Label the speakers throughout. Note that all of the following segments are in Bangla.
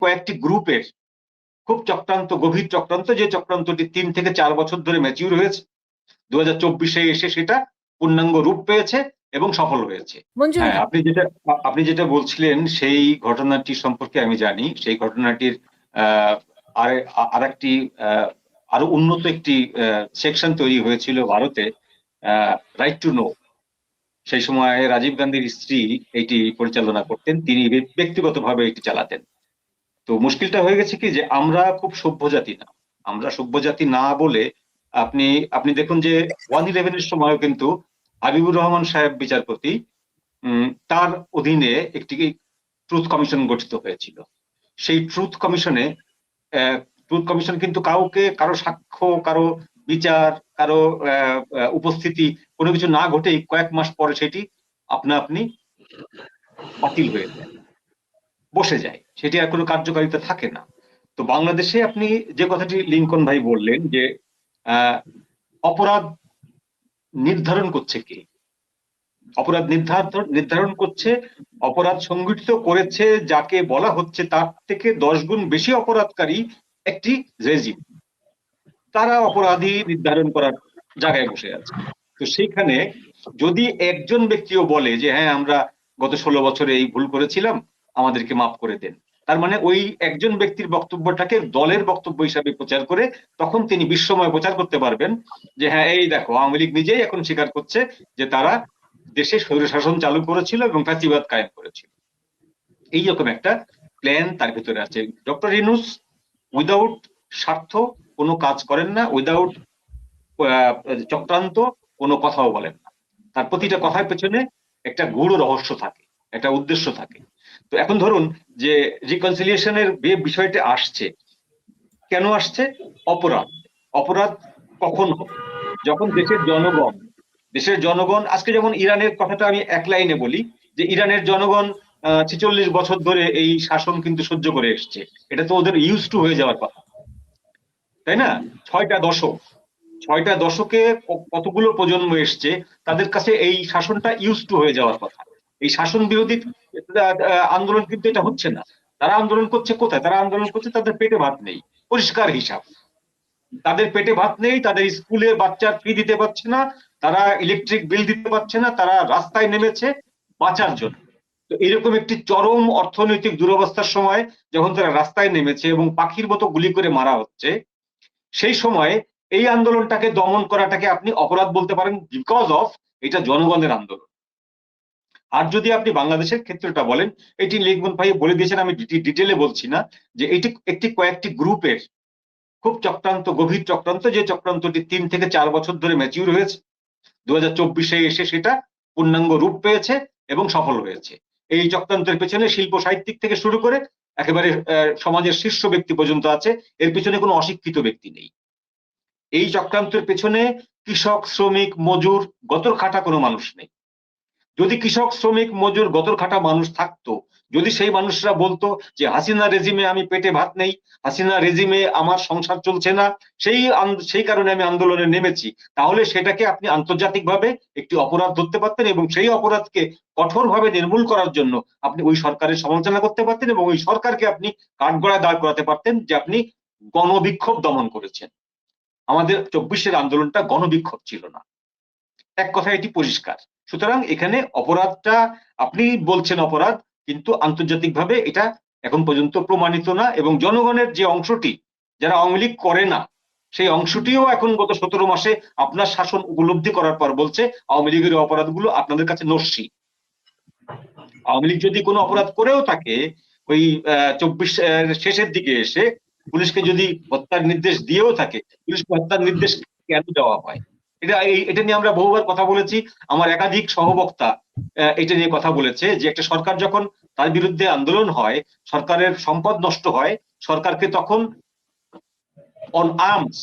Speaker 1: কয়েকটি গ্রুপের খুব চক্রান্ত, গভীর চক্রান্ত, যে চক্রান্তটি 3 থেকে 4 বছর ধরে ম্যাচিউর হয়েছে, 2024-এ এসে সেটা পূর্ণাঙ্গ রূপ পেয়েছে এবং সফল হয়েছে।
Speaker 2: মঞ্জুর
Speaker 1: হ্যাঁ,
Speaker 2: ভাই,
Speaker 1: আপনি যেটা বলছিলেন সেই ঘটনাটি সম্পর্কে আমি জানি। সেই ঘটনাটির আরেকটি আরো উন্নত একটি সেকশন তৈরি হয়েছিল ভারতে, রাইট টু নো। সেই সময় রাজীব গান্ধীর স্ত্রী এটি পরিচালনা করতেন, তিনি ব্যক্তিগতভাবে এটি চালাতেন। তো মুশকিলটা হয়ে গেছে কি, যে আমরা খুব সভ্য জাতি না। আমরা সভ্য জাতি না বলে আপনি আপনি দেখুন যে 111-এর সময়ও কিন্তু হাবিবুর রহমান সাহেব বিচারপতি, তার অধীনে একটি ট্রুথ কমিশন গঠিত হয়েছিল। সেই ট্রুথ কমিশন কিন্তু কারো সাক্ষ্য, কারো বিচার, কারো উপস্থিতি, কোনো কিছু না ঘটেই কয়েক মাস পরে সেটি আপনা আপনি বাতিল হয়ে যায়, বসে যায়, সেটি আর কোনো কার্যকারিতা থাকে না। তো বাংলাদেশে আপনি যে কথাটি লিংকন ভাই বললেন যে আহ, অপরাধ নির্ধারণ করছে কে? অপরাধ নির্ধারণ করছে, অপরাধ সংগঠিত করেছে যাকে বলা হচ্ছে তার থেকে 10 গুণ বেশি অপরাধকারী একটি রেজিম। তারা অপরাধী নির্ধারণ করার জায়গায় বসে আছে। তো সেইখানে যদি একজন ব্যক্তিও বলে যে হ্যাঁ, আমরা গত 16 বছরে এই ভুল করেছিলাম, আমাদেরকে মাফ করে দেন, তার মানে ওই একজন ব্যক্তির বক্তব্যটাকে দলের বক্তব্য হিসাবে প্রচার করে তখন তিনি বিশ্বময় প্রচার করতে পারবেন যে হ্যাঁ, এই দেখো, আওয়ামী লীগ নিজেই এখন স্বীকার করছে যে তারা দেশে স্বৈরশাসন চালু করেছিল এবং ফ্যাসিবাদ কায়েম করেছিল। এইরকম একটা প্ল্যান তার ভিতরে আছে। ডক্টর ইউনূস উইদাউট স্বার্থ কোনো কাজ করেন না, উইদাউট চক্রান্ত কোনো কথাও বলেন না। তার প্রতিটা কথার পেছনে একটা গূঢ় রহস্য থাকে, একটা উদ্দেশ্য থাকে। তো এখন ধরুন যে রিকনসিলিয়েশনের বিষয়টা আসছে, কেন আসছে? অপরাধ অপরাধ কখন হবে? যখন দেশের জনগণ আজকে, যেমন ইরানের কথাটা আমি এক লাইনে বলি, যে ইরানের জনগণ 46 বছর ধরে এই শাসন কিন্তু সহ্য করে এসছে। এটা তো ওদের ইউজ টু হয়ে যাওয়ার কথা, তাই না? 6টা দশকে কতগুলো প্রজন্ম এসছে, তাদের কাছে এই শাসনটা ইউজ টু হয়ে যাওয়ার কথা। এই শাসন বিরোধী আন্দোলন কিন্তু এটা হচ্ছে না। তারা আন্দোলন করছে কোথায়? তারা আন্দোলন করছে তাদের পেটে ভাত নেই, পরিষ্কার হিসাব। তাদের পেটে ভাত নেই, তাদের স্কুলের বাচ্চার ফি দিতে পারছে না, তারা ইলেকট্রিক বিল দিতে পারছে না, তারা রাস্তায় নেমেছে বাঁচার জন্য। তো এরকম একটি চরম অর্থনৈতিক দুরবস্থার সময় যখন তারা রাস্তায় নেমেছে এবং পাখির মতো গুলি করে মারা হচ্ছে, সেই সময় এই আন্দোলনটাকে দমন করাটাকে আপনি অপরাধ বলতে পারেন, বিকজ অফ এটা জনগণের আন্দোলন। আর যদি আপনি বাংলাদেশের ক্ষেত্রটা বলেন, এটি লিখমন ভাই বলে দিয়েছেন, আমি ডিটেলে বলছি না, যে এটি কয়েকটি গ্রুপের খুব চক্রান্ত, গভীর চক্রান্ত, যে চক্রান্তটি 3 থেকে 4 বছর ধরে ম্যাচিউর হয়েছে, 2024-এ এসে সেটা পূর্ণাঙ্গ রূপ পেয়েছে এবং সফল হয়েছে। এই চক্রান্তের পেছনে শিল্প সাহিত্যিক থেকে শুরু করে একেবারে সমাজের শীর্ষ ব্যক্তি পর্যন্ত আছে। এর পেছনে কোনো অশিক্ষিত ব্যক্তি নেই। এই চক্রান্তের পেছনে কৃষক, শ্রমিক, মজুর, গতর খাটা কোনো মানুষ নেই। যদি কৃষক, শ্রমিক, মজুর, গতর খাটা মানুষ থাকতো, যদি সেই মানুষরা বলতো যে হাসিনা রেজিমে আমি পেটে ভাত নেই, হাসিনা রেজিমে আমার সংসার চলছে না, সেই কারণে আমি আন্দোলনে নেমেছি, তাহলে সেটাকে আপনি আন্তর্জাতিকভাবে একটি অপরাধ ধরতে পারতেন এবং সেই অপরাধকে কঠোরভাবে নির্মূল করার জন্য আপনি ওই সরকারের সমালোচনা করতে পারতেন এবং ওই সরকারকে আপনি কাঠগড়ায় দাঁড় করাতে পারতেন যে আপনি গণবিক্ষোভ দমন করেছেন। আমাদের 24-এর আন্দোলনটা গণবিক্ষোভ ছিল না, এক কথা এটি পরিষ্কার। সুতরাং এখানে অপরাধটা আপনি বলছেন অপরাধ, কিন্তু আন্তর্জাতিকভাবে এটা এখন পর্যন্ত প্রমাণিত না, এবং জনগণের যে অংশটি যারা আওয়ামী লীগ করে না, সেই অংশটিও এখন গত 17 মাসে আপনার শাসন উপলব্ধি করার পর বলছে আওয়ামী লীগের অপরাধগুলো আপনাদের কাছে নস্যি। আওয়ামী লীগ যদি কোনো অপরাধ করেও থাকে, ওই 24 শেষের দিকে এসে পুলিশকে যদি হত্যার নির্দেশ দিয়েও থাকে, পুলিশকে হত্যার নির্দেশ কেন দেওয়া হয়? এটা নিয়ে আমরা বহুবার কথা বলেছি। আমার একাধিক সহবক্তা এটা নিয়ে কথা বলেছে যে একটা সরকার যখন তার বিরুদ্ধে আন্দোলন হয়, সরকারের সম্পদ নষ্ট হয়, সরকারকে তখন অন আর্মস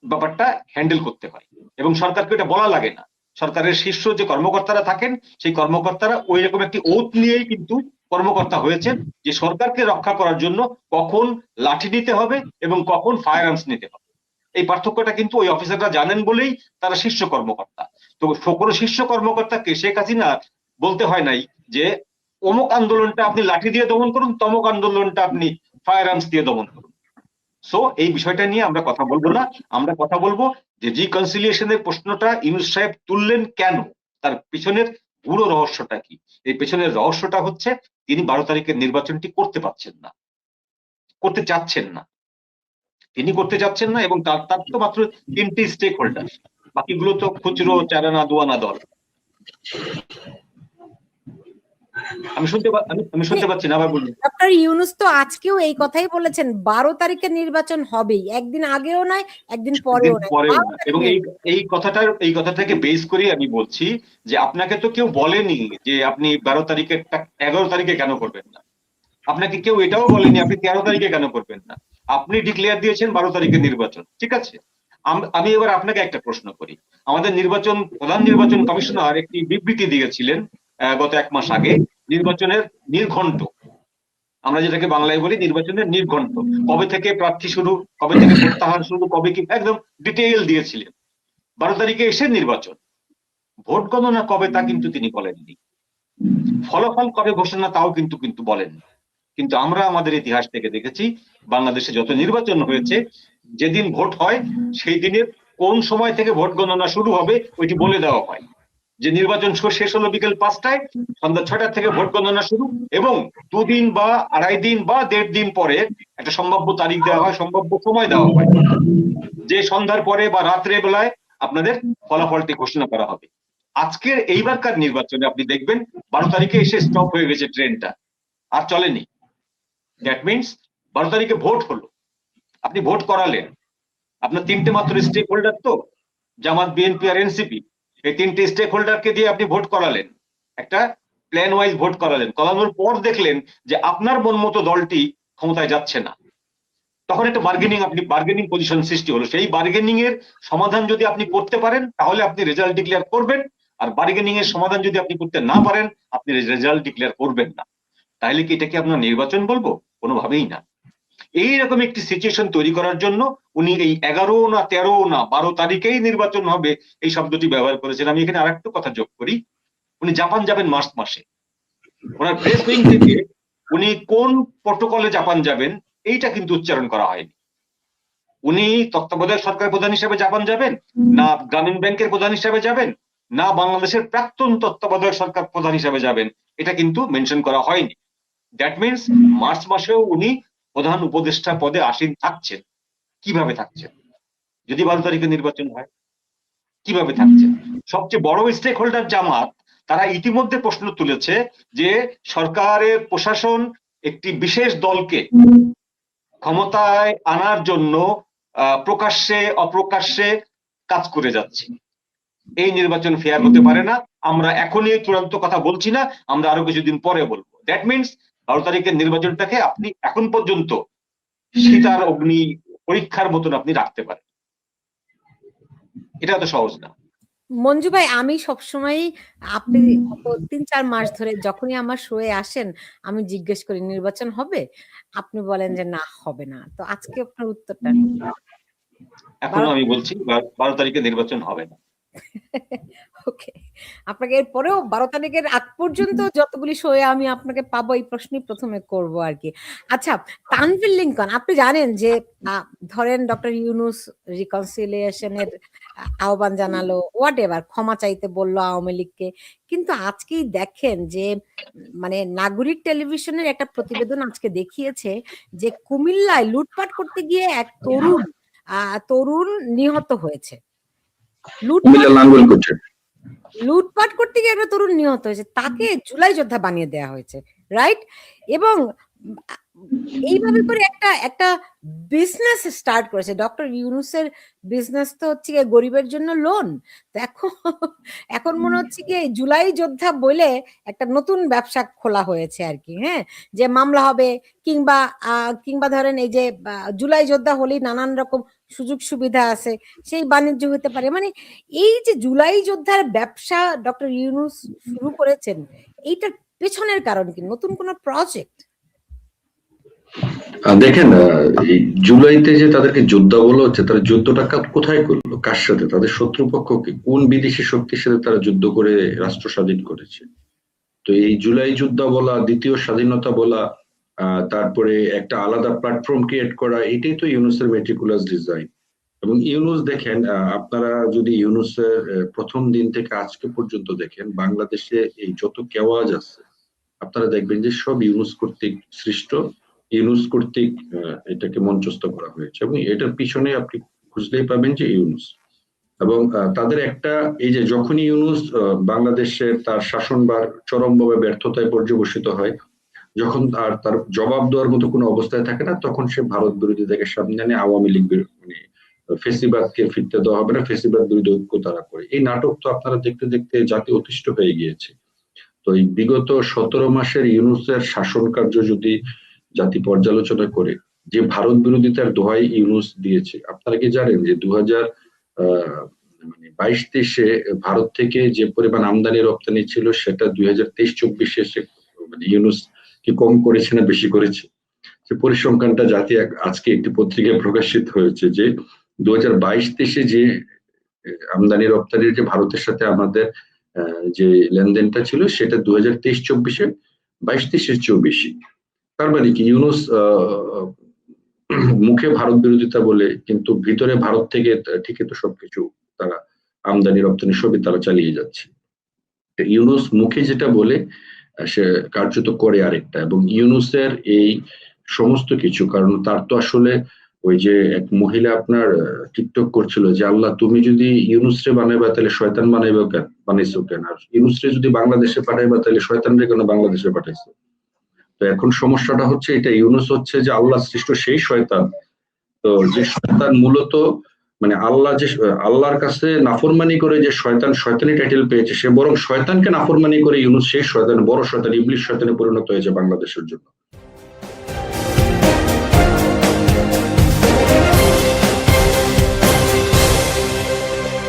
Speaker 1: ব্যাপারটা হ্যান্ডেল করতে হয় এবং সরকারকে এটা বলা লাগে না। সরকারের শীর্ষ যে কর্মকর্তারা থাকেন, সেই কর্মকর্তারা ওই রকম একটি ওথ নিয়েই কিন্তু কর্মকর্তা হয়েছেন, যে সরকারকে রক্ষা করার জন্য কখন লাঠি নিতে হবে এবং কখন ফায়ার আর্মস নিতে হবে। এই পার্থক্যটা কিন্তু ওই অফিসাররা জানেন বলেই তারা শীর্ষ কর্মকর্তা। তো কোনো শীর্ষ কর্মকর্তাকে শেখ হাসিনা বলতে হয় নাই যে অমুক আন্দোলনটা আপনি লাঠি দিয়ে দমন করুন, তমুক আন্দোলনটা আপনি ফায়ার আর্মস দিয়ে দমন করুন। সো এই বিষয়টা নিয়ে আমরা কথা বলবো না, আমরা কথা বলবো যে রিকনসিলিয়েশনের প্রশ্নটা ইউনূস সাহেব তুললেন কেন, তার পিছনের পুরো রহস্যটা কি। এই পেছনের রহস্যটা হচ্ছে তিনি 12 তারিখের নির্বাচনটি করতে পারছেন না, করতে চাচ্ছেন না, তিনি করতে চাচ্ছেন না, এবং তার তার তো মাত্র 3টি স্টেক হোল্ডার, বাকিগুলো তো খুচরো চারানা দোয়ানা দল। আমি শুনতে পাচ্ছি না, আবার বলুন।
Speaker 2: ডক্টর ইউনূস তো আজকেও এই কথাই বলেছেন 12 তারিখে নির্বাচন হবেই, একদিন আগেও নয়, একদিন পরেও নয়।
Speaker 1: এবং এই কথাটাকে বেস করে আমি বলছি যে আপনাকে তো কেউ বলেনি যে আপনি 12 তারিখে 11 তারিখে কেন করবেন না, আপনাকে কেউ এটাও বলেনি আপনি 13 তারিখে কেন করবেন না। আপনি ডিক্লেয়ার দিয়েছেন 12 তারিখে নির্বাচন, ঠিক আছে। আমি এবার আপনাকে একটা প্রশ্ন করি। আমাদের প্রধান নির্বাচন কমিশনার একটি বিবৃতি দিয়েছিলেন গত 1 মাস আগে, নির্বাচনের নির্ঘণ্ট, আমরা যেটাকে বাংলায় বলি নির্বাচনের নির্ঘণ্ট, কবে থেকে প্রার্থী শুরু, কবে থেকে প্রত্যাহার শুরু, কবে কি, একদম ডিটেইল দিয়েছিলেন। 12 তারিখে এসে নির্বাচন, ভোট গণনা কবে তা কিন্তু তিনি বলেননি, ফলাফল কবে ঘোষণা তাও কিন্তু বলেননি। কিন্তু আমরা আমাদের ইতিহাস থেকে দেখেছি বাংলাদেশে যত নির্বাচন হয়েছে, যেদিন ভোট হয় সেই দিনের কোন সময় থেকে ভোট গণনা শুরু হবে ওইটি বলে দেওয়া হয়, যে নির্বাচন শেষ হলো বিকেল 5টায়, সন্ধ্যা 6টা থেকে ভোট গণনা শুরু, এবং 2 দিন বা 2.5 দিন বা 1.5 দিন পরে একটা সম্ভাব্য তারিখ দেওয়া হয়, সম্ভাব্য সময় দেওয়া হয়, যে সন্ধ্যার পরে বা রাত্রে বেলায় আপনাদের ফলাফলটি ঘোষণা করা হবে। আজকের এইবারকার নির্বাচনে আপনি দেখবেন 12 তারিখে এসে স্টপ হয়ে গেছে ট্রেনটা, আর চলেনি। দ্যাট মিনস 12 তারিখে ভোট হলো, আপনি ভোট করালেন, আপনার 3টে মাত্র স্টেক হোল্ডার তো, জামাত, বিএনপি আর এনসিপি, এই 3টে স্টেক হোল্ডারকে দিয়ে আপনি ভোট করালেন, একটা প্ল্যান ওয়াইজ ভোট করালেন, করানোর পর দেখলেন যে আপনার মন মতো দলটি ক্ষমতায় যাচ্ছে না, তখন একটা বার্গেনিং পজিশন সৃষ্টি হলো। সেই বার্গেনিং এর সমাধান যদি আপনি করতে পারেন তাহলে আপনি রেজাল্ট ডিক্লেয়ার করবেন, আর বার্গেনিং এর সমাধান যদি আপনি করতে না পারেন আপনি রেজাল্ট ডিক্লেয়ার করবেন না। তাহলে কি এটাকে আমরা নির্বাচন বলবো? কোনোভাবেই না। এইরকম একটি সিচুয়েশন তৈরি করার জন্য উনি এই 11 না 13 না 12 তারিখেই নির্বাচন হবে এই শব্দটি ব্যবহার করেছেন। আমি এখানে আরেকটু কথা যোগ করি, উনি জাপান যাবেন মার্চ মাসে, ওনার প্রেস উইং থেকে উনি কোন প্রটোকলে জাপান যাবেন এইটা কিন্তু উচ্চারণ করা হয়নি। উনি তত্ত্বাবধায়ক সরকার প্রধান হিসেবে জাপান যাবেন, না গ্রামীণ ব্যাংকের প্রধান হিসেবে যাবেন, না বাংলাদেশের প্রাক্তন তত্ত্বাবধায়ক সরকার প্রধান হিসেবে যাবেন, এটা কিন্তু মেনশন করা হয়নি। দ্যাট মিনস মার্চ মাসেও উনি প্রধান উপদেষ্টা পদে আসীন থাকছেন। কিভাবে থাকছেন যদি 12 তারিখে নির্বাচন হয়? কিভাবে থাকছেন? সবচেয়ে বড় স্টেক হোল্ডার জামাত, তারা ইতিমধ্যে প্রশ্ন তুলেছে যে সরকারের প্রশাসন একটি বিশেষ দলকে ক্ষমতায় আনার জন্য প্রকাশ্যে অপ্রকাশ্যে কাজ করে যাচ্ছে, এই নির্বাচন ফেয়ার হতে পারে না, আমরা এখনই চূড়ান্ত কথা বলছি না, আমরা আরো কিছুদিন পরে বলবো। দ্যাট মিনস 12 তারিখের নির্বাচনটাকে আপনি এখন পর্যন্ত সীতার অগ্নি পরীক্ষার মতন আপনি রাখতে পারেন, এটা তো সহজ না।
Speaker 2: মঞ্জু ভাই, আমি সবসময় আপনি 3-4 মাস ধরে যখনই আমার শোয়ে আসেন আমি জিজ্ঞেস করি নির্বাচন হবে, আপনি বলেন যে না হবে না। তো আজকে আপনার উত্তরটা
Speaker 1: এখনো আমি বলছি 12 তারিখে নির্বাচন হবে না।
Speaker 2: ওকে, আপনাকে এরপরেও 12 তারিখের আগ পর্যন্ত যতগুলি শোয়ে আমি আপনাকে পাবো এই প্রশ্নই প্রথমে করব আর কি। আচ্ছা, তানভীর লিঙ্কন, আপনি জানেন যে ধরেন ডক্টর ইউনূস রিকনসিলিয়েশনের আহ্বান জানালো, হোয়াট এভার, ক্ষমা চাইতে বললো আওয়ামী লীগকে, কিন্তু আজকেই দেখেন যে মানে নাগরিক টেলিভিশনের একটা প্রতিবেদন আজকে দেখিয়েছে যে কুমিল্লায় লুটপাট করতে গিয়ে এক তরুণ নিহত হয়েছে। লুটপাট করতে গিয়ে একটা তরুণ নিহত হয়েছে, তাকে জুলাই যোদ্ধা বানিয়ে দেওয়া হয়েছে, রাইট? এবং এইভাবে করে একটা বিজনেস স্টার্ট করেছে ডক্টর ইউনূসের। বিজনেস তো হচ্ছে গিয়ে গরিবের জন্য লোন। এখন মনে হচ্ছে কি জুলাই যোদ্ধা বলে একটা নতুন ব্যবসা খোলা হয়েছে আর কি, হ্যাঁ, যে মামলা হবে, কিংবা ধরেন এই যে জুলাই যোদ্ধা হলেই নানান রকম সুযোগ সুবিধা আছে, সেই বাণিজ্য হতে পারে। মানে এই যে জুলাই যোদ্ধার ব্যবসা ডক্টর ইউনূস শুরু করেছেন, এইটার পেছনের কারণ কি? নতুন কোন প্রজেক্ট?
Speaker 3: দেখেন, এই জুলাইতে যে তাদেরকে যোদ্ধা বলা হচ্ছে, তারা যুদ্ধটা কোথায় করলো, কার সাথে? তাদের শত্রুপক্ষকে কোন বিদেশি শক্তির সাথে তারা যুদ্ধ করে রাষ্ট্র স্বাধীন করেছে? তো এই জুলাই যোদ্ধা বলা, দ্বিতীয় স্বাধীনতা বলা, তারপরে একটা আলাদা প্ল্যাটফর্ম ক্রিয়েট করা, এটাই তো ইউনুসের মেটিকুলাস ডিজাইন। এবং ইউনুস দেখেন, আপনারা যদি ইউনুসের প্রথম দিন থেকে আজকে পর্যন্ত দেখেন, বাংলাদেশে এই যত কেওয়াজ আছে আপনারা দেখবেন যে সব ইউনুস কর্তৃক সৃষ্ট, ইউনুস কর্তৃক এটাকে মঞ্চস্থ করা হয়েছে, এবং এটার পিছনে আপনি খুঁজলেই পাবেন যে ইউনুস। এবং তাদের একটা, এই যে যখনই ইউনুস বাংলাদেশের তার শাসনভার চরমভাবে ব্যর্থতায় পর্যবসিত হয়, যখন তার জবাব দেওয়ার মতো কোনো অবস্থায় থাকে না, তখন সে ভারত বিরোধীদেরকে সামনে আনে, আওয়ামী লীগ মানে ফেসিবাদকে ফিরতে দেওয়া হবে না, ফেসিবাদ বিরোধী ঐক্য তারা করে। এই নাটক তো আপনারা দেখতে দেখতে জাতি অতিষ্ঠ হয়ে গিয়েছে। তো এই বিগত 17 মাসের ইউনুসের শাসন কার্য যদি জাতি পর্যালোচনা করে, যে ভারত বিরোধিতার দোহাই ইউনুস দিয়েছে, আপনারা কি জানেন যে 2022-23-এ ভারত থেকে যে পরিমাণ আমদানি রপ্তানি ছিল, সেটা 2023-24-এ এসে মানে ইউনুস কি কম করেছে না বেশি করেছে? সে পরিসংখ্যানটা জাতি আজকে একটি পত্রিকায় প্রকাশিত হয়েছে যে 2022-23-এ যে আমদানি রপ্তানির যে ভারতের সাথে আমাদের যে লেনদেনটা ছিল, সেটা 2023-24-এ 22-23-এর চেয়েও বেশি। তার মানে কি, ইউনুস মুখে ভারত বিরোধিতা বলে, কিন্তু ভিতরে ভারত থেকে ঠিকই তো সবকিছু তারা আমদানি রপ্তানি সবই তারা চালিয়ে যাচ্ছে। ইউনুস মুখে যেটা বলে সে কার্যত করে আরেকটা। এবং ইউনুসের এই সমস্ত কিছু, কারণ তার তো আসলে ওই যে এক মহিলা আপনার টিকটক করছিল যে, আল্লাহ তুমি যদি ইউনুসরে বানাইবা তাহলে শয়তান বানাইছো কেন, আর ইউনুসরে যদি বাংলাদেশে পাঠাইবা তাহলে শয়তানরে কেন বাংলাদেশে পাঠাইছো? তো এখন সমস্যাটা হচ্ছে এটা, ইউনুস হচ্ছে যে আল্লাহ সৃষ্ট সেই শয়তান, তো যে শয়তান মূলত মানে আল্লাহর কাছে নাফরমানি করে যে শয়তানি টাইটেল পেয়েছে, সে বরং শয়তানকে নাফরমানি করে ইউনুস সেই শয়তান, বড় শয়তান, ইবলিশ শয়তানে পরিণত হয়েছে বাংলাদেশের জন্য।